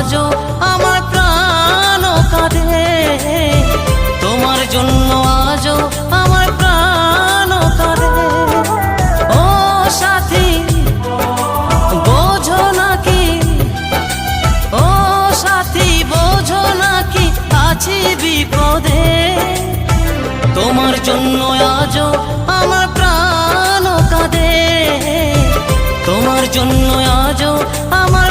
আজও আমার প্রাণ কাঁদে, তোমার জন্য আজও আমার প্রাণ কাঁদে। ও সাথী বোঝো নাকি, ও সাথী বোঝো নাকি আছি বিপদে, তোমার জন্য আজও আমার প্রাণ কাঁদে, তোমার জন্য আজও আমার